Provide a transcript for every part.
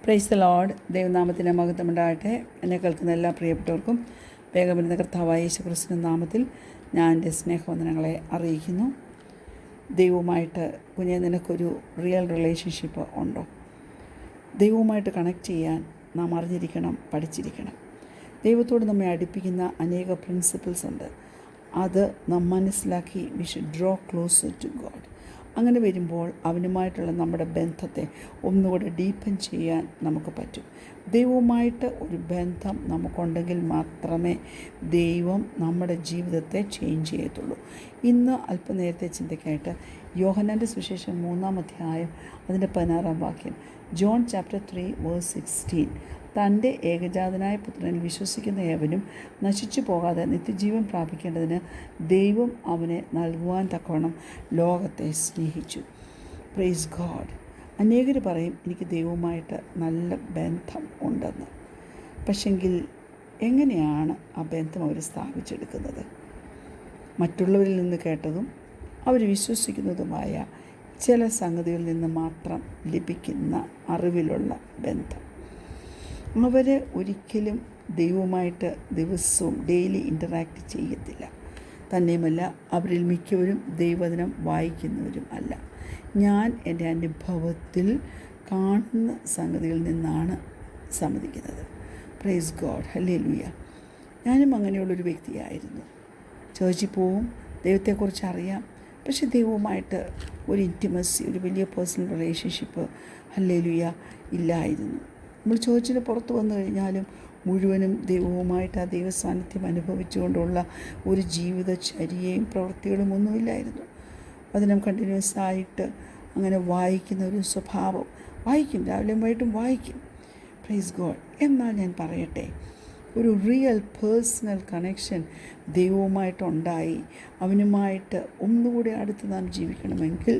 Praise the Lord. ദൈവനാമത്തിന് മഹത്വമുണ്ടാകട്ടെ. എന്നെ കേൾക്കുന്ന എല്ലാ പ്രിയപ്പെട്ടവർക്കും വേഗം വരുന്ന കർത്താവായ യേശുക്രിസ്തുവിന്റെ നാമത്തിൽ ഞാൻ എൻ്റെ സ്നേഹവന്ദനങ്ങളെ അറിയിക്കുന്നു. ദൈവവുമായിട്ട് കുഞ്ഞെ നിനക്കൊരു റിയൽ റിലേഷൻഷിപ്പ് ഉണ്ടോ? ദൈവവുമായിട്ട് കണക്ട് ചെയ്യാൻ നാം അറിഞ്ഞിരിക്കണം, പഠിച്ചിരിക്കണം. ദൈവത്തോട് നമ്മെ അടുപ്പിക്കുന്ന അനേക പ്രിൻസിപ്പിൾസ് ഉണ്ട്. അത് നാം മനസ്സിലാക്കി we should draw closer to God. അങ്ങനെ വരുമ്പോൾ അവനുമായിട്ടുള്ള നമ്മുടെ ബന്ധത്തെ ഒന്നുകൂടെ ഡീപ്പൻ ചെയ്യാൻ നമുക്ക് പറ്റും. ദൈവവുമായിട്ട് ഒരു ബന്ധം നമുക്കുണ്ടെങ്കിൽ മാത്രമേ ദൈവം നമ്മുടെ ജീവിതത്തെ ചേഞ്ച് ചെയ്യത്തുള്ളൂ. ഇന്ന് അല്പനേരത്തെ ചിന്തയ്ക്കായിട്ട് യോഹന്നാൻ്റെ സുവിശേഷം 3-ാം അധ്യായം അതിൻ്റെ 16-ാം വാക്യം, ജോൺ ചാപ്റ്റർ 3 വേഴ്സ് 16, തൻ്റെ ഏകജാതനായ പുത്രനിൽ വിശ്വസിക്കുന്ന ഏവനും നശിച്ചു പോകാതെ നിത്യജീവൻ പ്രാപിക്കേണ്ടതിന് ദൈവം അവനെ നൽകുവാൻ തക്കവണ്ണം ലോകത്തെ സ്നേഹിച്ചു. Praise God. അനേകർ പറയും എനിക്ക് ദൈവവുമായിട്ട് നല്ല ബന്ധം ഉണ്ടെന്ന്. പക്ഷെങ്കിൽ എങ്ങനെയാണ് ആ ബന്ധം അവർ സ്ഥാപിച്ചെടുക്കുന്നത്? മറ്റുള്ളവരിൽ നിന്ന് കേട്ടതും അവർ വിശ്വസിക്കുന്നതുമായ ചില സംഗതികളിൽ നിന്ന് മാത്രം ലഭിക്കുന്ന അറിവിലുള്ള ബന്ധം. അവർ ഒരിക്കലും ദൈവവുമായിട്ട് ദിവസവും ഡെയിലി ഇൻ്ററാക്ട് ചെയ്യത്തില്ല. തന്നെയുമല്ല, അവരിൽ മിക്കവരും ദൈവവചനം വായിക്കുന്നവരും അല്ല. ഞാൻ എൻ്റെ അനുഭവത്തിൽ കാണുന്ന സംഗതികളിൽ നിന്നാണ് സമ്മതിക്കുന്നത്. Praise God, hallelujah. ഞാനും അങ്ങനെയുള്ളൊരു വ്യക്തിയായിരുന്നു. ചേർച്ചിൽ പോവും, ദൈവത്തെക്കുറിച്ച് അറിയാം, പക്ഷെ ദൈവവുമായിട്ട് ഒരു ഇൻറ്റിമസി, ഒരു വലിയ പേഴ്സണൽ റിലേഷൻഷിപ്പ് ഹല്ലേലൂയ ഇല്ലായിരുന്നു. നമ്മൾ ചേർച്ചിന് പുറത്ത് വന്നു കഴിഞ്ഞാലും മുഴുവനും ദൈവവുമായിട്ട് ആ ദൈവസാന്നിധ്യം അനുഭവിച്ചുകൊണ്ടുള്ള ഒരു ജീവിതചര്യയും പ്രവൃത്തികളും ഒന്നുമില്ലായിരുന്നു. വചനം കണ്ടിന്യൂസ് ആയിട്ട് അങ്ങനെ വായിക്കുന്ന ഒരു സ്വഭാവം, വായിക്കും, രാവിലെയും വൈകിട്ടും വായിക്കും. Praise God. എന്നാൽ ഞാൻ പറയട്ടെ, ഒരു റിയൽ പേഴ്സണൽ കണക്ഷൻ ദൈവവുമായിട്ടുണ്ടായി അവനുമായിട്ട് ഒന്നുകൂടി അടുത്ത് നാം ജീവിക്കണമെങ്കിൽ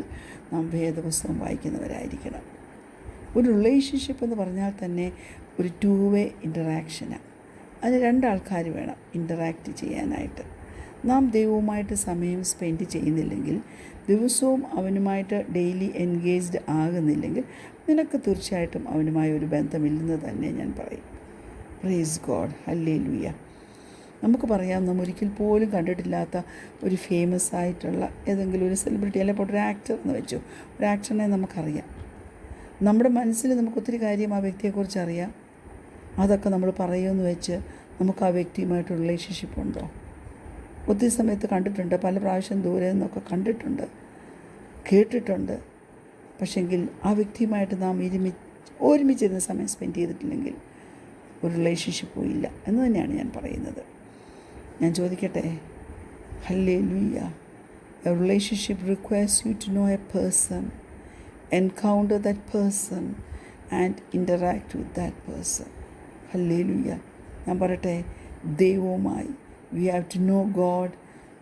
നാം വേദപുസ്തകം വായിക്കുന്നവരായിരിക്കണം. ഒരു റിലേഷൻഷിപ്പ് എന്ന് പറഞ്ഞാൽ തന്നെ ഒരു 2-വേ ഇൻ്ററാക്ഷനാണ്. അതിന് 2 ആൾക്കാർ വേണം ഇൻ്ററാക്റ്റ് ചെയ്യാനായിട്ട്. നാം ദൈവവുമായിട്ട് സമയം സ്പെൻഡ് ചെയ്യുന്നില്ലെങ്കിൽ, ദിവസവും അവനുമായിട്ട് ഡെയിലി എൻഗേജ്ഡ് ആകുന്നില്ലെങ്കിൽ നിനക്ക് തീർച്ചയായിട്ടും അവനുമായി ഒരു ബന്ധമില്ലെന്ന് തന്നെ ഞാൻ പറയും. Praise God, hallelujah. നമുക്ക് പറയാം, നാം ഒരിക്കൽ പോലും കണ്ടിട്ടില്ലാത്ത ഒരു ഫേമസ് ആയിട്ടുള്ള ഏതെങ്കിലും ഒരു സെലിബ്രിറ്റി, അല്ലെങ്കിൽ ഒരു ആക്ടർ എന്ന് വെച്ചു, ഒരു ആക്ടറിനെ നമുക്കറിയാം. നമ്മുടെ മനസ്സിൽ നമുക്ക് ഒത്തിരി കാര്യം ആ വ്യക്തിയെക്കുറിച്ച് അറിയാം. അതൊക്കെ നമ്മൾ പറയുമെന്ന് വെച്ച് നമുക്ക് ആ വ്യക്തിയുമായിട്ട് റിലേഷൻഷിപ്പ് ഉണ്ടോ? ഒത്തിരി സമയത്ത് കണ്ടിട്ടുണ്ട്, പല പ്രാവശ്യം ദൂരെ നിന്നൊക്കെ കണ്ടിട്ടുണ്ട്, കേട്ടിട്ടുണ്ട്. പക്ഷെങ്കിൽ ആ വ്യക്തിയുമായിട്ട് നാം ഒരുമിച്ചിരുന്ന സമയം സ്പെൻഡ് ചെയ്തിട്ടില്ലെങ്കിൽ ഒരു റിലേഷൻഷിപ്പും ഇല്ല എന്ന് തന്നെയാണ് ഞാൻ പറയുന്നത്. ഞാൻ ചോദിക്കട്ടെ, hallelujah. A relationship requires you to know a person, encounter that person and interact with that person. Hallelujah. ഞാൻ പറയട്ടെ, ദൈവവുമായി we have to know God,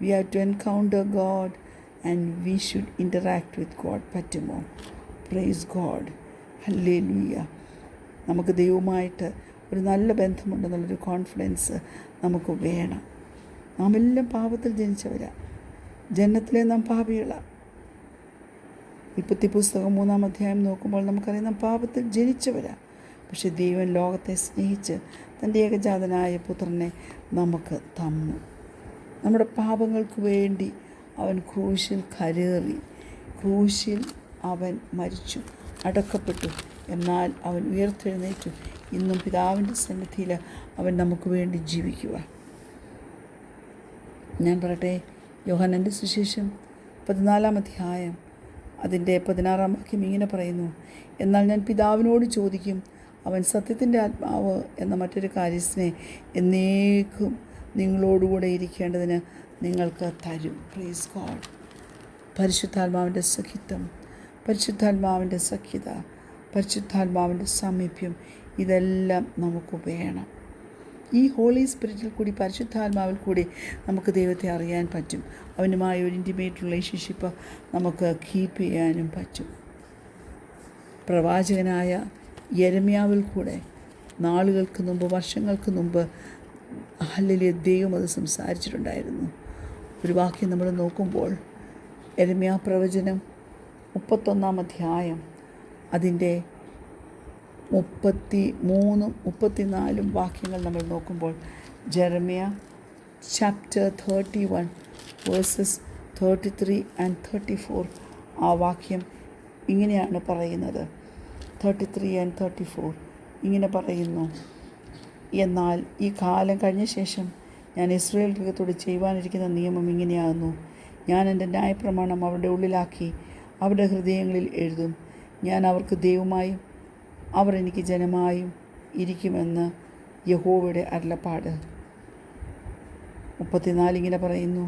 we have to encounter God and we should interact with God. പറ്റുമോ? Praise God. Hallelujah. നമുക്ക് ദൈവവുമായിട്ട് ഒരു നല്ല ബന്ധമുണ്ടെന്നുള്ളൊരു confidence നമുക്ക് വേണം. നാം എല്ലാം പാപത്തിൽ ജനിച്ചവരാ. ജന്മത്തിലെ നാം പാപികളാണ്. ഉൽപ്പത്തി പുസ്തകം 3-ാം അധ്യായം നോക്കുമ്പോൾ നമുക്കറിയാം, നാം പാപത്തിൽ ജനിച്ചവരാ. പക്ഷെ ദൈവം ലോകത്തെ സ്നേഹിച്ച് തൻ്റെ ഏകജാതനായ പുത്രനെ നമുക്ക് തന്നു. നമ്മുടെ പാപങ്ങൾക്ക് വേണ്ടി അവൻ ക്രൂശിൽ കരേറി, ക്രൂശിൽ അവൻ മരിച്ചു, അടക്കപ്പെട്ടു. എന്നാൽ അവൻ ഉയർത്തെഴുന്നേറ്റു. ഇന്നും പിതാവിൻ്റെ സന്നിധിയിൽ അവൻ നമുക്ക് വേണ്ടി ജീവിക്കുക. ഞാൻ പറയട്ടെ, യോഹന്നാൻ്റെ സുവിശേഷം 14-ാം അധ്യായം അതിൻ്റെ 16-ാം വാക്യം ഇങ്ങനെ പറയുന്നു, എന്നാൽ ഞാൻ പിതാവിനോട് ചോദിക്കും, അവൻ സത്യത്തിൻ്റെ ആത്മാവ് എന്ന മറ്റൊരു കാര്യസ്ഥനെ എന്നേക്കും നിങ്ങളോടുകൂടെ ഇരിക്കേണ്ടതിന് നിങ്ങൾക്ക് തരും. Praise God. പരിശുദ്ധാത്മാവിൻ്റെ സഖിത്വം, പരിശുദ്ധാത്മാവിൻ്റെ സഖ്യത, പരിശുദ്ധാത്മാവിൻ്റെ സാമീപ്യം, ഇതെല്ലാം നമുക്ക് വേണം. ഈ ഹോളി സ്പിരിറ്റിൽ കൂടി, പരിശുദ്ധാത്മാവിൽ കൂടി നമുക്ക് ദൈവത്തെ അറിയാൻ പറ്റും. അവനുമായി ഒരു ഇൻറ്റിമേറ്റ് റിലേഷൻഷിപ്പ് നമുക്ക് കീപ്പ് ചെയ്യാനും പറ്റും. പ്രവാചകനായ യെരമ്യാവിൽ കൂടെ നാളുകൾക്ക് മുമ്പ്, വർഷങ്ങൾക്ക് മുമ്പ് ഹല്ലേലൂയ ദൈവം അത് സംസാരിച്ചിട്ടുണ്ടായിരുന്നു. ഒരു വാക്യം നമ്മൾ നോക്കുമ്പോൾ യെരമ്യാ പ്രവചനം 31-ാം അധ്യായം അതിൻ്റെ 33 34 വാക്യങ്ങൾ നമ്മൾ നോക്കുമ്പോൾ ജെറമിയ ചാപ്റ്റർ 31 വേഴ്സസ് 33 and 34 ആ വാക്യം ഇങ്ങനെയാണ് പറയുന്നത്. 33 and 34 ഇങ്ങനെ പറയുന്നു: എന്നാൽ ഈ കാലം കഴിഞ്ഞ ശേഷം ഞാൻ ഇസ്രായേൽ ഗൃഹത്തോട് ചെയ്യുവാനിരിക്കുന്ന നിയമം ഇങ്ങനെയാകുന്നു. ഞാൻ എൻ്റെ ന്യായപ്രമാണം അവരുടെ ഉള്ളിലാക്കി അവരുടെ ഹൃദയങ്ങളിൽ എഴുതും. ഞാൻ അവർക്ക് ദൈവമായും അവർ എനിക്ക് ജനമായും ഇരിക്കുമെന്ന് യഹോവയുടെ അരുളപ്പാട്. 34 ഇങ്ങനെ പറയുന്നു: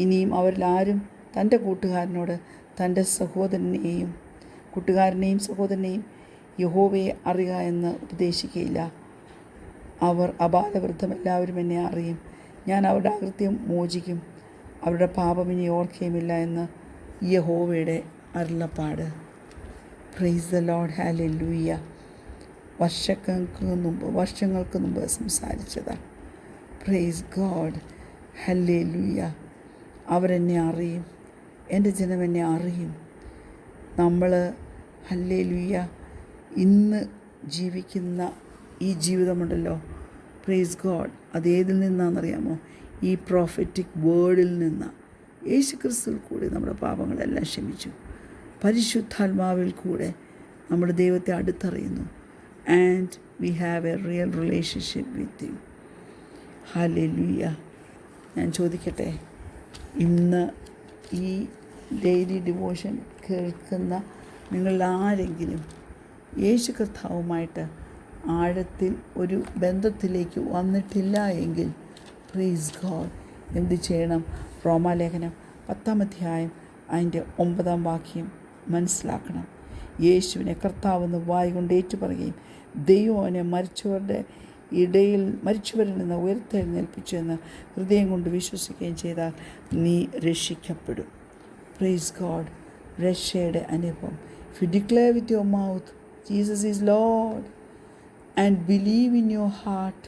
ഇനിയും അവരിൽ ആരും തൻ്റെ കൂട്ടുകാരനോട് തൻ്റെ കൂട്ടുകാരനെയും സഹോദരനെയും യഹോവയെ അറിയുക എന്ന് ഉപദേശിക്കുകയില്ല. അവർ അബാലവൃദ്ധം എല്ലാവരും എന്നെ അറിയും. ഞാൻ അവരുടെ അകൃത്യം മോചിക്കും, അവരുടെ പാപം ഇനി ഓർക്കുകയുമില്ല എന്ന് യഹോവയുടെ അരുളപ്പാട്. Praise the Lord, hallelujah. വർഷങ്ങൾക്ക് മുമ്പ് സംസാരിച്ചതാണ്. Praise God, hallelujah. അവരെന്നെ അറിയും, എൻ്റെ ജനം എന്നെ അറിയും. നമ്മൾ ഹല്ലേലൂയ ഇന്ന് ജീവിക്കുന്ന ഈ ജീവിതമുണ്ടല്ലോ, പ്രൈസ് ഗോഡ്, അതേതിൽ നിന്നാണെന്നറിയാമോ? ഈ പ്രോഫറ്റിക് വേർഡിൽ നിന്ന്. യേശുക്രിസ്തുവിൽ കൂടി നമ്മുടെ പാപങ്ങളെല്ലാം ക്ഷമിച്ചു. പരിശുദ്ധാത്മാവിൽ കൂടെ നമ്മുടെ ദൈവത്തെ അടുത്തറിയുന്നു. And we have a real relationship with him. Hallelujah. ഞാൻ ചോദിക്കട്ടെ, ഇന്ന് ഈ ഡെയിലി ഡിവോഷൻ കേൾക്കുന്ന നിങ്ങളിൽ ആരെങ്കിലും യേശു കർത്താവുമായിട്ട് ആഴത്തിൽ ഒരു ബന്ധത്തിലേക്ക് വന്നിട്ടില്ല എങ്കിൽ പ്രൈസ് ഗോഡ്, എന്ത് ചെയ്യണം? റോമാലേഖനം 10-ാം അധ്യായം അതിൻ്റെ 9-ാം വാക്യം മനസ്സിലാക്കണം. യേശുവിനെ കർത്താവെന്ന് വായ് കൊണ്ട് ഏറ്റുപറയുകയും ദൈവം അവനെ മരിച്ചവരിൽ നിന്ന് ഉയർത്തെഴുന്നേൽപ്പിച്ചു എന്ന് ഹൃദയം കൊണ്ട് വിശ്വസിക്കുകയും ചെയ്താൽ നീ രക്ഷിക്കപ്പെടും. പ്രൈസ് ഗോഡ്, രക്ഷയുടെ അനുഭവം. If you declare with your mouth Jesus is Lord and believe in your heart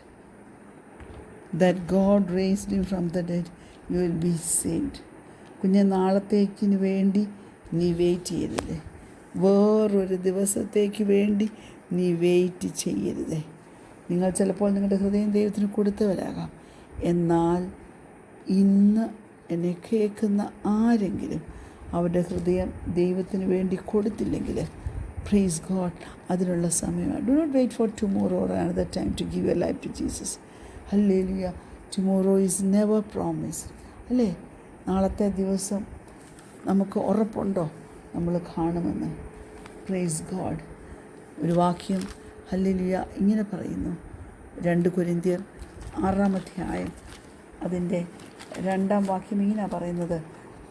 that God raised him from the dead, you will be saved. കുഞ്ഞെ, നാളത്തേക്കിന് വേണ്ടി നീ വെയിറ്റ് ചെയ്യരുത്. വേറൊരു ദിവസത്തേക്ക് വേണ്ടി നീ വെയിറ്റ് ചെയ്യരുത്. നിങ്ങൾ ചിലപ്പോൾ നിങ്ങളുടെ ഹൃദയം ദൈവത്തിന് കൊടുത്തവരാകാം. എന്നാൽ ഇന്ന് എന്നെ കേൾക്കുന്ന ആരെങ്കിലും അവരുടെ ഹൃദയം ദൈവത്തിന് വേണ്ടി കൊടുത്തില്ലെങ്കിൽ പ്രൈസ് ഗോഡ്, അതിനുള്ള സമയമാണ്. Do not wait for tomorrow or another time to give your life to Jesus. Hallelujah. Tomorrow is never promised, അല്ലേ? നാളത്തെ ദിവസം നമുക്ക് ഉറപ്പുണ്ടോ നമ്മൾ കാണുമെന്ന്? Praise God. ഒരു വാക്യം ഹല്ലേലൂയ ഇങ്ങനെ പറയുന്നു. 2 കൊരിന്ത്യർ 6-ാം അധ്യായം അതിൻ്റെ 2-ാം വാക്യം ഇങ്ങനെ പറയുന്നത്: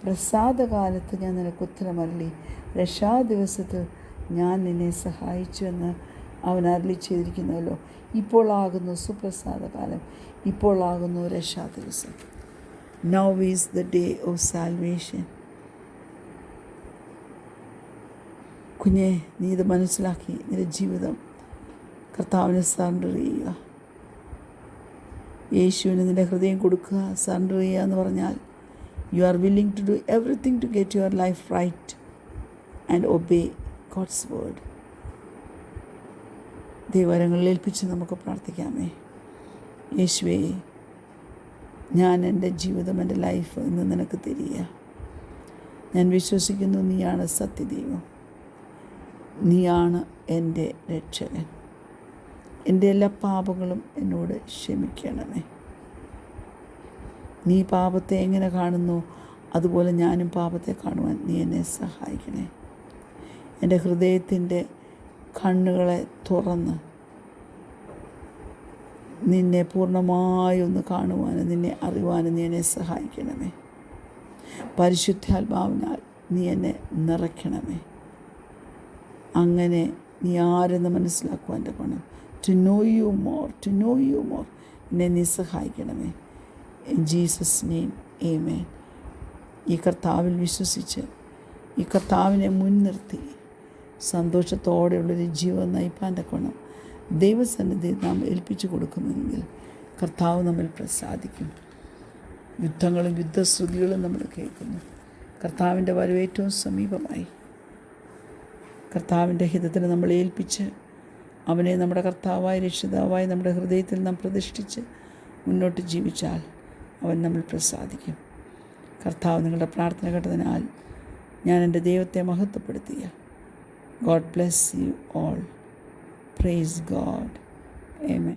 പ്രസാദകാലത്ത് ഞാൻ നിനക്ക് ഉത്തരമരുളി, രക്ഷാദിവസത്തിൽ ഞാൻ നിന്നെ സഹായിച്ചു എന്ന് അവൻ അരുളി ചെയ്തിരിക്കുന്നുവല്ലോ. ഇപ്പോളാകുന്നു സുപ്രസാദകാലം, ഇപ്പോളാകുന്നു രക്ഷാദിവസം. Now is the day of salvation. കുഞ്ഞെ, നീ ഇത് മനസ്സിലാക്കി നിന്റെ ജീവിതം കർത്താവിനെ സറണ്ടർ ചെയ്യുക. യേശുവിന് നിൻ്റെ ഹൃദയം കൊടുക്കുക, സറണ്ടർ ചെയ്യുക എന്ന് പറഞ്ഞാൽ you are willing to do everything to get your life right and obey God's word. ദൈവകരങ്ങളിൽ ഏൽപ്പിച്ച് നമുക്ക് പ്രാർത്ഥിക്കാമേ. യേശുവേ, ഞാൻ എൻ്റെ ജീവിതം, എൻ്റെ ലൈഫ് ഇന്ന് നിനക്ക് തരിക. ഞാൻ വിശ്വസിക്കുന്നു നീയാണ് സത്യദൈവം, നീയാണ് എൻ്റെ രക്ഷകൻ. എൻ്റെ എല്ലാ പാപങ്ങളും എന്നോട് ക്ഷമിക്കണമേ. നീ പാപത്തെ എങ്ങനെ കാണുന്നു അതുപോലെ ഞാനും പാപത്തെ കാണുവാൻ നീ എന്നെ സഹായിക്കണേ. എൻ്റെ ഹൃദയത്തിൻ്റെ കണ്ണുകളെ തുറന്ന് നിന്നെ പൂർണ്ണമായൊന്ന് കാണുവാനും നിന്നെ അറിയുവാനും നീ എന്നെ സഹായിക്കണമേ. പരിശുദ്ധാത്മാവിനാൽ നീ എന്നെ നിറയ്ക്കണമേ. അങ്ങനെ നീ ആരെന്ന് മനസ്സിലാക്കുവാൻ ഗുണം. ടു നോ യു മോർ എന്നെ നീ സഹായിക്കണമേ. ഇൻ ജീസസ് നെയിം ആമേൻ. ഈ കർത്താവിൽ വിശ്വസിച്ച് ഈ കർത്താവിനെ മുൻനിർത്തി സന്തോഷത്തോടെയുള്ളൊരു ജീവിതം നയിപ്പാൻ്റെ ഗുണം ദൈവസന്നിധി നാം ഏൽപ്പിച്ചു കൊടുക്കുമെങ്കിൽ കർത്താവ് നമ്മിൽ പ്രസാദിക്കും. യുദ്ധങ്ങളും യുദ്ധശ്രുതികളും നമ്മൾ കേൾക്കുന്നു. കർത്താവിൻ്റെ വരവ് ഏറ്റവും സമീപമായി. കർത്താവിൻ്റെ ഹിതത്തിന് നമ്മൾ ഏൽപ്പിച്ച് അവനെ നമ്മുടെ കർത്താവായി രക്ഷിതാവായി നമ്മുടെ ഹൃദയത്തിൽ നാം പ്രതിഷ്ഠിച്ച് മുന്നോട്ട് ജീവിച്ചാൽ അവൻ നമ്മൾ പ്രസാദിക്കും. കർത്താവ് നിങ്ങളുടെ പ്രാർത്ഥന കേട്ടതിനാൽ ഞാൻ എൻ്റെ ദൈവത്തെ മഹത്വപ്പെടുത്തിയ. God bless you all. Praise God. Amen.